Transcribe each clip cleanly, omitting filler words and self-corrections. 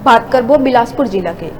बात करबो बिलासपुर जिला के।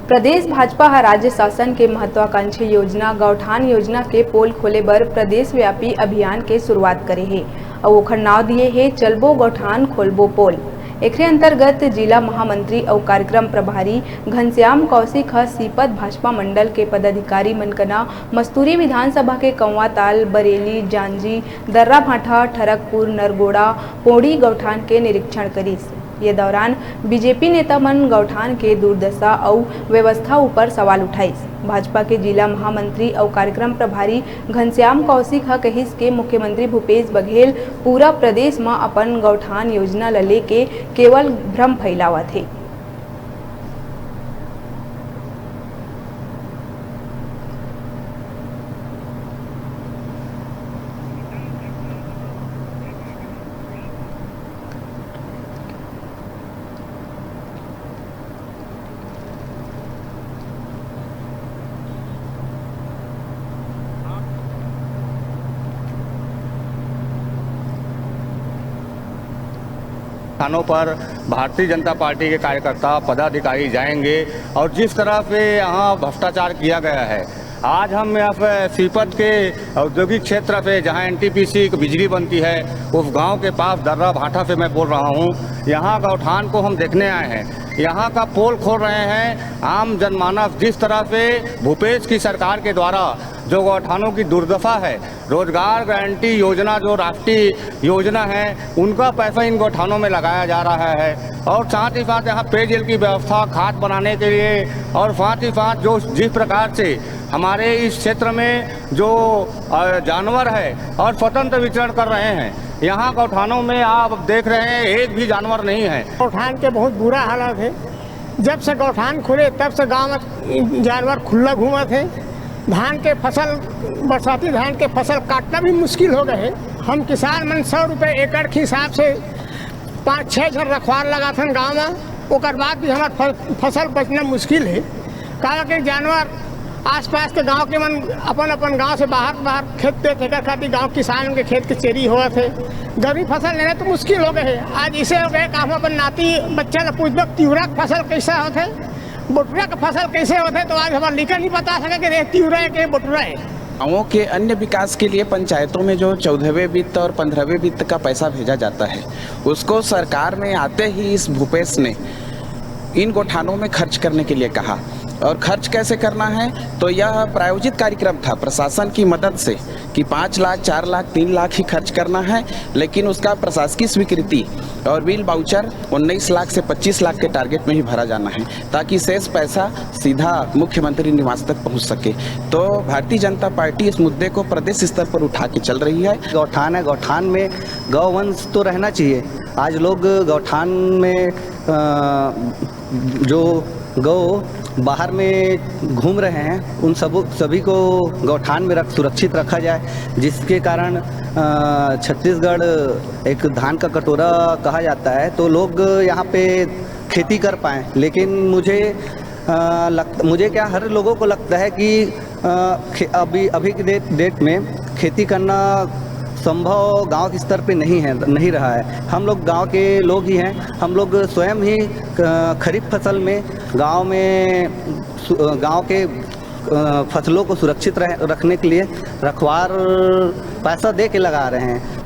प्रदेश भाजपा ह राज्य शासन के महत्वाकांक्षी योजना गौठान योजना के पोल खोले बर प्रदेश व्यापी अभियान के शुरुआत करे हे और ओखर नाव दिए हे चलबो गौठान खोलबो पोल। एकरे अंतर्गत जिला महामंत्री और कार्यक्रम प्रभारी घनश्याम कौशिक ह सीपत भाजपा मंडल के पदाधिकारी मनकना मस्तूरी विधानसभा के कंवाताल, बरेली, जांजी, दर्रा भाठा, ठरकपुर, नरगोड़ा, पोड़ी गौठान के निरीक्षण करिस। ये दौरान बीजेपी नेता मन गौठान के दुर्दशा और व्यवस्था ऊपर सवाल उठाइस। भाजपा के जिला महामंत्री और कार्यक्रम प्रभारी घनश्याम कौशिक ह कहिस के मुख्यमंत्री भूपेश बघेल पूरा प्रदेश में अपन गौठान योजना ल लेके केवल भ्रम फैलावत हे। स्थानों पर भारतीय जनता पार्टी के कार्यकर्ता पदाधिकारी जाएंगे और जिस तरह से यहाँ भ्रष्टाचार किया गया है। आज हम यहाँ पे सीपत के औद्योगिक क्षेत्र पे जहाँ एनटीपीसी की बिजली बनती है उस गांव के पास दर्रा भाठा से मैं बोल रहा हूँ। यहाँ गौठान को हम देखने आए हैं। यहाँ का पोल खोल रहे हैं। आम जनमानस जिस तरह से भूपेश की सरकार के द्वारा जो गौठानों की दुर्दशा है, रोजगार गारंटी योजना जो राष्ट्रीय योजना है उनका पैसा इन गौठानों में लगाया जा रहा है और साथ ही साथ यहाँ पेयजल की व्यवस्था खाद बनाने के लिए और साथ ही साथ जो जिस प्रकार से हमारे इस क्षेत्र में जो जानवर है और स्वतंत्र विचरण कर रहे हैं, यहाँ गौठानों में आप देख रहे हैं एक भी जानवर नहीं है। गौठान के बहुत बुरा हालत है। जब से गौठान खुले तब से गांव में जानवर खुला घूमा थे। धान के फसल, बरसाती धान के फसल काटना भी मुश्किल हो गए। हम किसान मन 100 रुपये एकड़ के हिसाब से 5-6 घर रखवार लगा थे गाँव में। ओकर बाद भी हमार फसल बचना मुश्किल है। कहा कि जानवर आसपास के गांव के मन अपन गांव से बाहर खेत पे ठेकर खाती गांव किसान के खेत के चेरी हुआ थे। गर्मी फसल लेना तो मुश्किल हो गए। आज इसे हो गए काम अपन नाती बच्चा ने पूछबो तिवरा का फसल कैसा होते, बटुरा का फसल कैसे होते, तो आज हमारे लिखा नहीं बता सके कि तिवरा है कि बटुरा है। गाँवों के अन्य विकास के लिए पंचायतों में जो 14वें वित्त और 15वें वित्त का पैसा भेजा जाता है उसको सरकार में आते ही इस भूपेश ने इन गौठानों में खर्च करने के लिए कहा। और खर्च कैसे करना है तो यह प्रायोजित कार्यक्रम था प्रशासन की मदद से कि 5 लाख, 4 लाख, 3 लाख ही खर्च करना है, लेकिन उसका प्रशासकीय स्वीकृति और बिल बाउचर 19 लाख से 25 लाख के टारगेट में ही भरा जाना है ताकि शेष पैसा सीधा मुख्यमंत्री निवास तक पहुंच सके। तो भारतीय जनता पार्टी इस मुद्दे को प्रदेश स्तर पर उठा के चल रही है। गौठान है, गौठान में गौवंश तो रहना चाहिए। आज लोग गौठान में जो गौ बाहर में घूम रहे हैं उन सभी को गौठान में सुरक्षित रखा जाए, जिसके कारण छत्तीसगढ़ एक धान का कटोरा कहा जाता है, तो लोग यहाँ पे खेती कर पाएँ। लेकिन मुझे क्या हर लोगों को लगता है कि अभी के डेट में खेती करना संभव गांव के स्तर पे नहीं रहा है। हम लोग गांव के लोग ही हैं। हम लोग स्वयं ही खरीफ फसल में गांव के फसलों को सुरक्षित रखने के लिए रखवार पैसा दे के लगा रहे हैं।